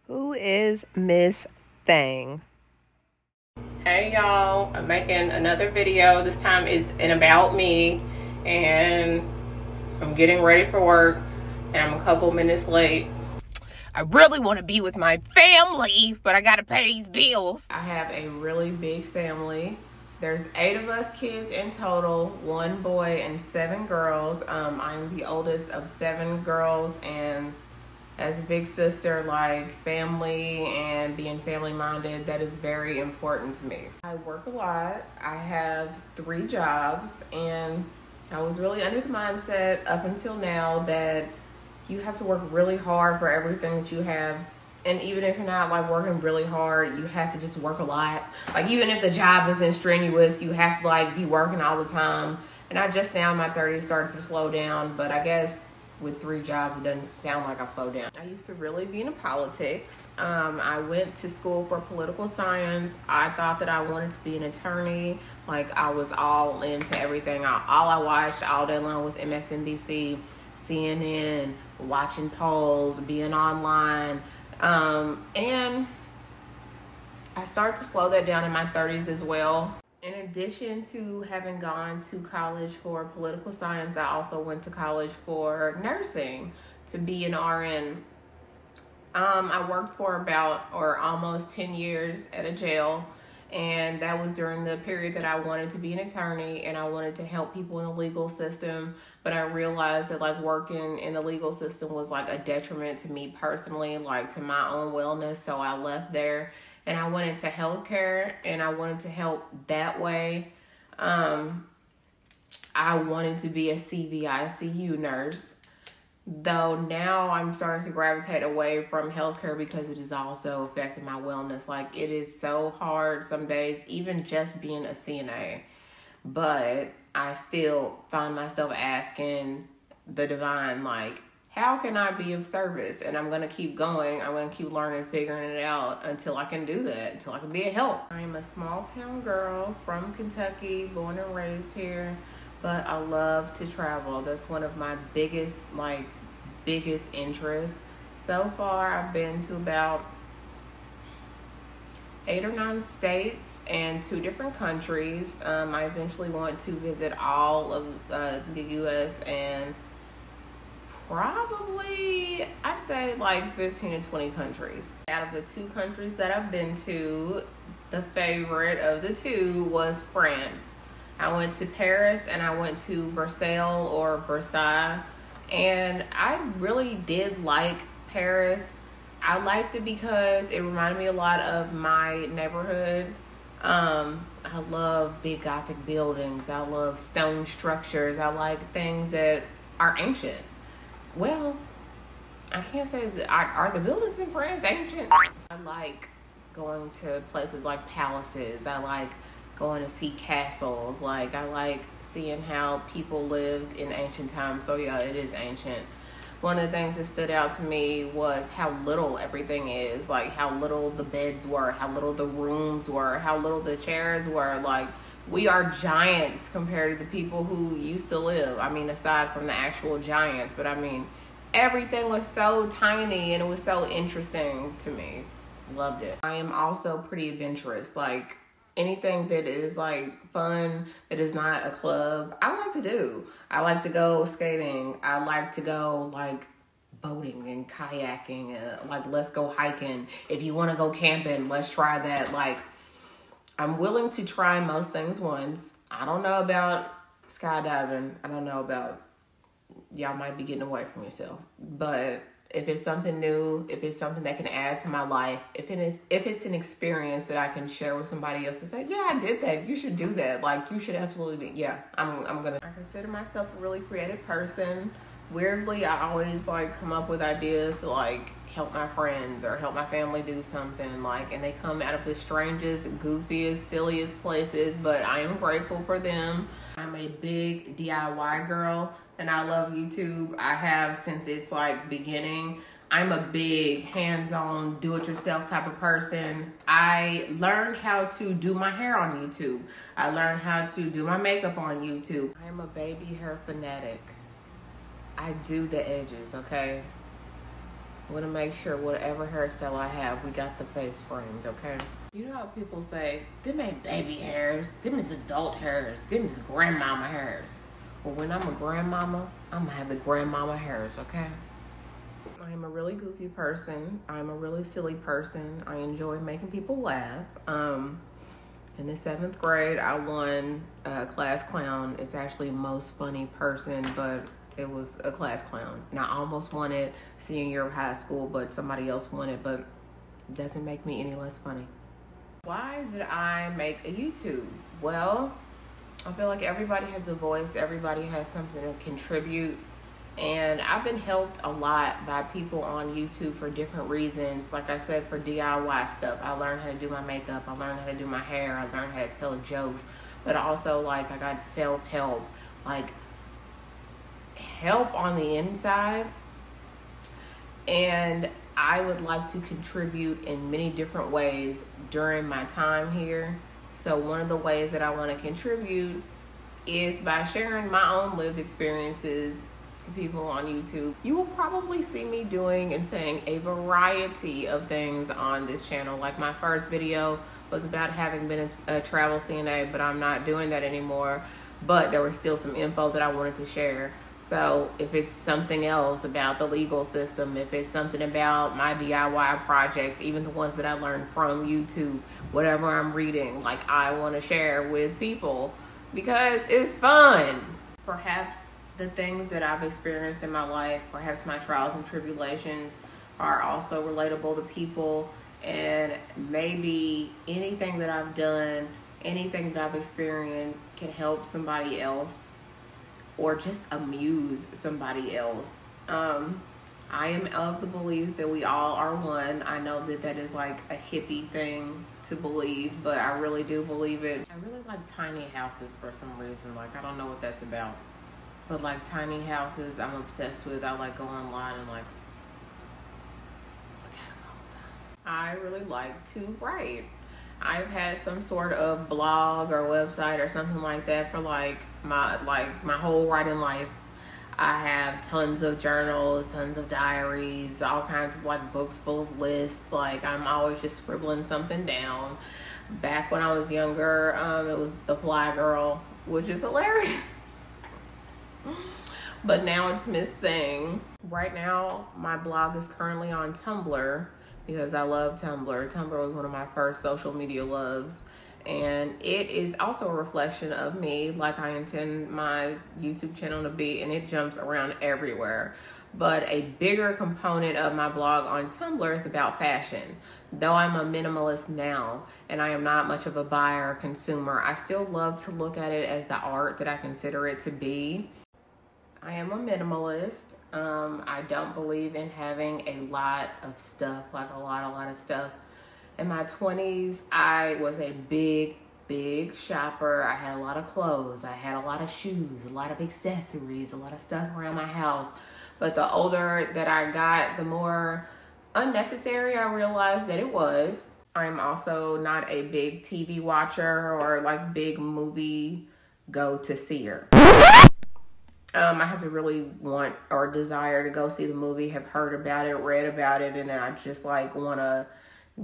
Who is Miss Thang? Hey y'all, I'm making another video. This time it's an about me, and I'm getting ready for work and I'm a couple minutes late. I really want to be with my family, but I gotta pay these bills. I have a really big family. There's 8 of us kids in total, 1 boy and 7 girls. I'm the oldest of 7 girls, and as a big sister, like family and being family minded, that is very important to me. I work a lot. I have 3 jobs, and I was really under the mindset up until now that you have to work really hard for everything that you have. And even if you're not like working really hard, you have to just work a lot. Like even if the job isn't strenuous, you have to like be working all the time. And I just now in my 30s started to slow down, but I guess with 3 jobs, it doesn't sound like I've slowed down. I used to really be into politics. I went to school for political science. I thought that I wanted to be an attorney. Like I was all into everything. All I watched all day long was MSNBC, CNN, watching polls, being online. And I started to slow that down in my 30s as well. In addition to having gone to college for political science, I also went to college for nursing to be an RN. I worked for almost 10 years at a jail, and that was during the period that I wanted to be an attorney and I wanted to help people in the legal system. But I realized that like working in the legal system was like a detriment to me personally, like to my own wellness. So I left there. And I went into healthcare, and I wanted to help that way. I wanted to be a CVICU nurse, though now I'm starting to gravitate away from healthcare because it is also affecting my wellness. Like it is so hard some days, even just being a CNA, but I still find myself asking the divine, like, how can I be of service? And I'm going to keep going. I'm going to keep learning, figuring it out until I can do that, until I can be a help. I'm a small town girl from Kentucky, born and raised here, but I love to travel. That's one of my biggest interests. So far, I've been to about 8 or 9 states and 2 different countries. I eventually want to visit all of the U.S. and probably, I'd say like 15 to 20 countries. Out of the 2 countries that I've been to, the favorite of the 2 was France. I went to Paris and I went to Versailles or Versailles, and I really did like Paris. I liked it because it reminded me a lot of my neighborhood. I love big Gothic buildings. I love stone structures. I like things that are ancient. Well, I can't say that. Are the buildings in France ancient? I like going to places like palaces. I like going to see castles. Like I like seeing how people lived in ancient times. So yeah, it is ancient. One of the things that stood out to me was how little everything is. Like how little the beds were, how little the rooms were, how little the chairs were. Like we are giants compared to the people who used to live. I mean, aside from the actual giants, but I mean, everything was so tiny and it was so interesting to me. Loved it. I am also pretty adventurous. Like anything that is like fun, that is not a club, I like to do. I like to go skating. I like to go like boating and kayaking. Like let's go hiking. If you want to go camping, let's try that. Like I'm willing to try most things once. I don't know about skydiving. I don't know about, y'all might be getting away from yourself. But if it's something new, if it's something that can add to my life, if it's an experience that I can share with somebody else and say, yeah, I did that. You should do that. Like you should absolutely, yeah, I'm gonna. I consider myself a really creative person. Weirdly, I always like come up with ideas to like help my friends or help my family do something, like, and they come out of the strangest, goofiest, silliest places, but I am grateful for them. I'm a big DIY girl and I love YouTube. I have since its like beginning. I'm a big hands-on, do-it-yourself type of person. I learned how to do my hair on YouTube. I learned how to do my makeup on YouTube. I am a baby hair fanatic. I do the edges, okay? I'm gonna make sure whatever hairstyle I have, we got the face framed, okay? You know how people say, them ain't baby hairs, them is adult hairs, them is grandmama hairs. Well, when I'm a grandmama, I'm gonna have the grandmama hairs, okay? I am a really goofy person. I'm a really silly person. I enjoy making people laugh. In the 7th grade, I won class clown. It's actually most funny person, but it was a class clown. And I almost won it senior year of high school, but somebody else won it, but it doesn't make me any less funny. Why did I make a YouTube? Well, I feel like everybody has a voice. Everybody has something to contribute. And I've been helped a lot by people on YouTube for different reasons. Like I said, for DIY stuff. I learned how to do my makeup. I learned how to do my hair. I learned how to tell jokes. But also, like, I got self-help. Like, help on the inside. And I would like to contribute in many different ways during my time here. So one of the ways that I want to contribute is by sharing my own lived experiences to people on YouTube. You will probably see me doing and saying a variety of things on this channel. Like my first video was about having been a travel CNA, but I'm not doing that anymore. But there was still some info that I wanted to share. So if it's something else about the legal system, if it's something about my DIY projects, even the ones that I learned from YouTube, whatever I'm reading, like I want to share with people because it's fun. Perhaps the things that I've experienced in my life, perhaps my trials and tribulations are also relatable to people, and maybe anything that I've done, anything that I've experienced can help somebody else or just amuse somebody else. I am of the belief that we all are one. I know that that is like a hippie thing to believe, but I really do believe it. I really like tiny houses for some reason. Like, I don't know what that's about. But like tiny houses, I'm obsessed with. I like go online and like look at them all the time. I really like to write. I've had some sort of blog or website or something like that for like my whole writing life. I have tons of journals, tons of diaries, all kinds of like books full of lists. Like I'm always just scribbling something down. Back when I was younger, it was the Fly Girl, which is hilarious. But now it's Miss Thing. Right now, my blog is currently on Tumblr because I love Tumblr. Tumblr was one of my first social media loves. And it is also a reflection of me, like I intend my YouTube channel to be, and it jumps around everywhere. But a bigger component of my blog on Tumblr is about fashion. Though I'm a minimalist now, and I am not much of a buyer or consumer, I still love to look at it as the art that I consider it to be. I am a minimalist. I don't believe in having a lot of stuff, like a lot of stuff. In my 20s, I was a big shopper. I had a lot of clothes. I had a lot of shoes, a lot of accessories, a lot of stuff around my house. But the older that I got, the more unnecessary I realized that it was. I'm also not a big TV watcher or like big movie go-to-seer. I have to really want or desire to go see the movie, have heard about it, read about it, and I just like want to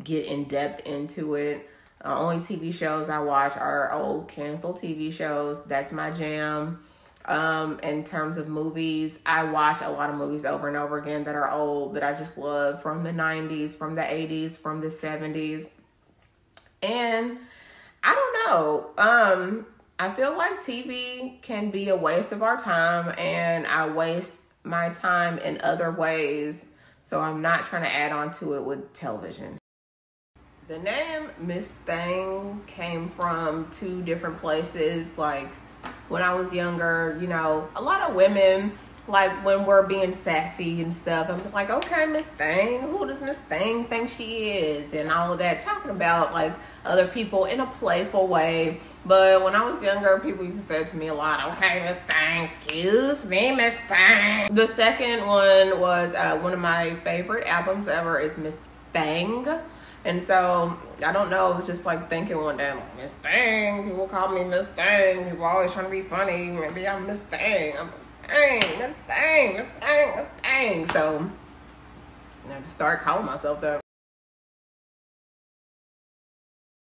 get in depth into it. Only TV shows I watch are old canceled TV shows. That's my jam. In terms of movies, I watch a lot of movies over and over again that are old, that I just love, from the 90s, from the 80s, from the 70s. And I don't know. I feel like TV can be a waste of our time, and I waste my time in other ways. So I'm not trying to add on to it with television. The name Miss Thing came from two different places. Like when I was younger, you know, a lot of women, like when we're being sassy and stuff, I'm like, okay, Miss Thing, who does Miss Thing think she is? And all of that, talking about like other people in a playful way. But when I was younger, people used to say to me a lot, okay, Miss Thing, excuse me, Miss Thing. The second one was one of my favorite albums ever is Miss Thing. And so, I don't know, I was just like thinking one day, like, Miss Thing, people call me Miss Thing, people always trying to be funny, maybe I'm Miss Thing, I'm Miss Thing, Miss Thing, Miss Thing, Miss Thing. So, And I just started calling myself that.